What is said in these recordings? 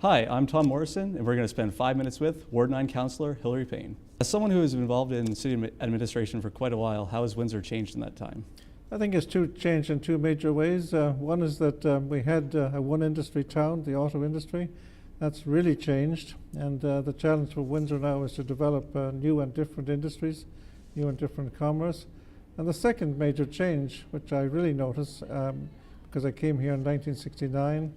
Hi, I'm Tom Morrison, and we're going to spend 5 minutes with Ward 9 councillor Hilary Payne. As someone who has been involved in city administration for quite a while, how has Windsor changed in that time? I think it's changed in two major ways. One is that we had a one industry town, the auto industry. That's really changed, and the challenge for Windsor now is to develop new and different industries, new and different commerce. And the second major change, which I really notice because I came here in 1969,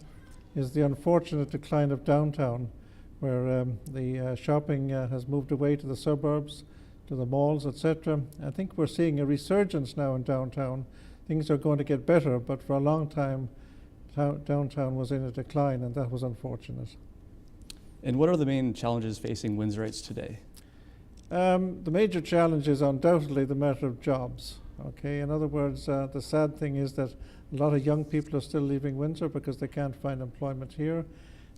is the unfortunate decline of downtown, where the shopping has moved away to the suburbs, to the malls, etc. I think we're seeing a resurgence now in downtown. Things are going to get better, but for a long time, downtown was in a decline, and that was unfortunate. And what are the main challenges facing Windsorites today? The major challenge is undoubtedly the matter of jobs. Okay, in other words, the sad thing is that a lot of young people are still leaving Windsor because they can't find employment here.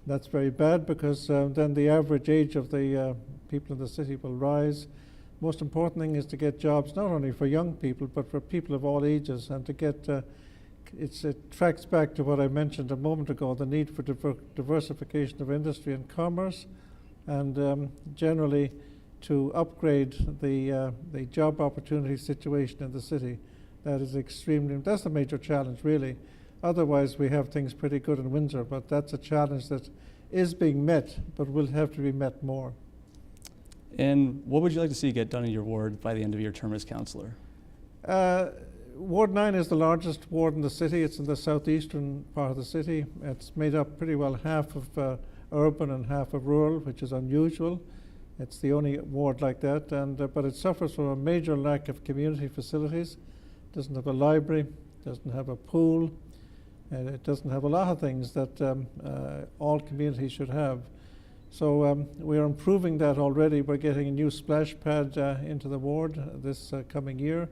That's very bad because then the average age of the people in the city will rise. Most important thing is to get jobs not only for young people but for people of all ages, and to get it tracks back to what I mentioned a moment ago, the need for diversification of industry and commerce, and generally to upgrade the job opportunity situation in the city. That is that's a major challenge, really. Otherwise, we have things pretty good in Windsor, but that's a challenge that is being met, but will have to be met more. And what would you like to see get done in your ward by the end of your term as councillor? Ward 9 is the largest ward in the city. It's in the southeastern part of the city. It's made up pretty well half of urban and half of rural, which is unusual. It's the only ward like that, but it suffers from a major lack of community facilities. It doesn't have a library, doesn't have a pool, and it doesn't have a lot of things that all communities should have. So we're improving that already. We're getting a new splash pad into the ward this coming year.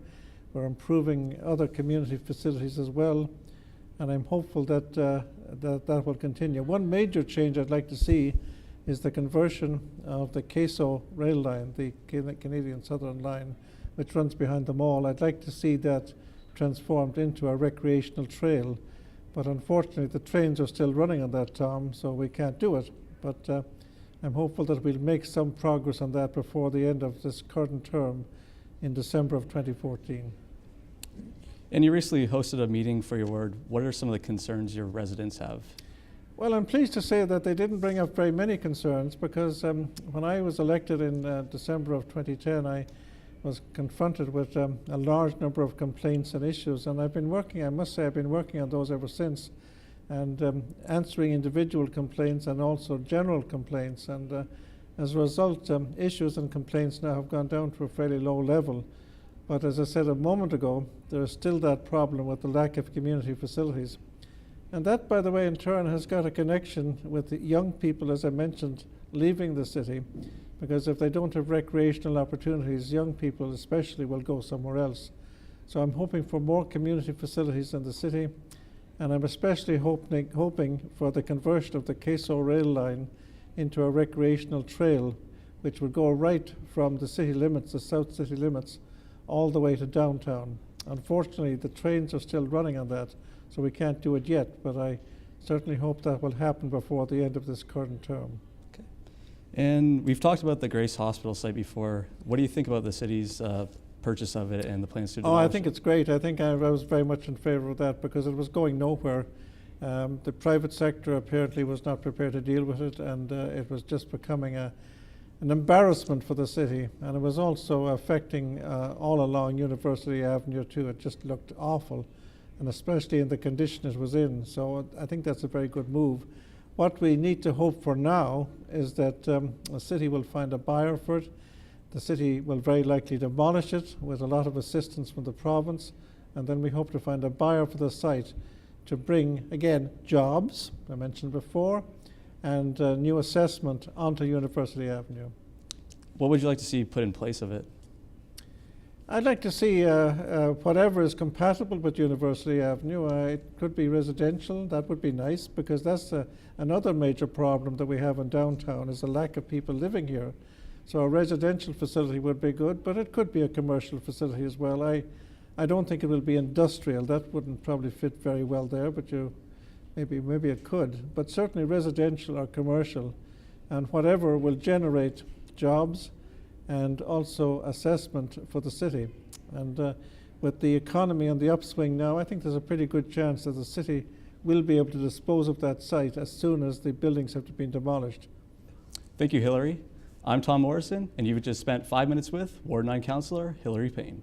We're improving other community facilities as well, and I'm hopeful that that will continue. One major change I'd like to see is the conversion of the Queso rail line, the Canadian Southern Line, which runs behind the mall. I'd like to see that transformed into a recreational trail, but unfortunately the trains are still running on that, Tom, so we can't do it. But I'm hopeful that we'll make some progress on that before the end of this current term in December of 2014. And you recently hosted a meeting for your ward. What are some of the concerns your residents have? Well, I'm pleased to say that they didn't bring up very many concerns, because when I was elected in December of 2010, I was confronted with a large number of complaints and issues, and I must say I've been working on those ever since, and answering individual complaints and also general complaints, and as a result, issues and complaints now have gone down to a fairly low level. But as I said a moment ago, there is still that problem with the lack of community facilities. And that, by the way, in turn has got a connection with the young people, as I mentioned, leaving the city, because if they don't have recreational opportunities, young people especially will go somewhere else. So I'm hoping for more community facilities in the city, and I'm especially hoping for the conversion of the Queso rail line into a recreational trail, which would go right from the city limits, the south city limits, all the way to downtown. Unfortunately, the trains are still running on that, so we can't do it yet, but I certainly hope that will happen before the end of this current term. Okay. And we've talked about the Grace Hospital site before. What do you think about the city's purchase of it and the plans to demolish it? I think it's great. I think I was very much in favour of that, because it was going nowhere. The private sector apparently was not prepared to deal with it, and it was just becoming an embarrassment for the city, and it was also affecting all along University Avenue too. It just looked awful, and especially in the condition it was in. So I think that's a very good move. What we need to hope for now is that the city will find a buyer for it. The city will very likely demolish it with a lot of assistance from the province, and then we hope to find a buyer for the site to bring, again, jobs, I mentioned before, and new assessment onto University Avenue. What would you like to see put in place of it? I'd like to see whatever is compatible with University Avenue. It could be residential. That would be nice, because that's another major problem that we have in downtown, is the lack of people living here. So a residential facility would be good, but it could be a commercial facility as well. I don't think it will be industrial. That wouldn't probably fit very well there, but maybe it could, but certainly residential or commercial, and whatever will generate jobs and also assessment for the city. And with the economy on the upswing now, I think there's a pretty good chance that the city will be able to dispose of that site as soon as the buildings have been demolished. Thank you, Hilary. I'm Tom Morrison, and you've just spent 5 minutes with Ward 9 Councillor Hilary Payne.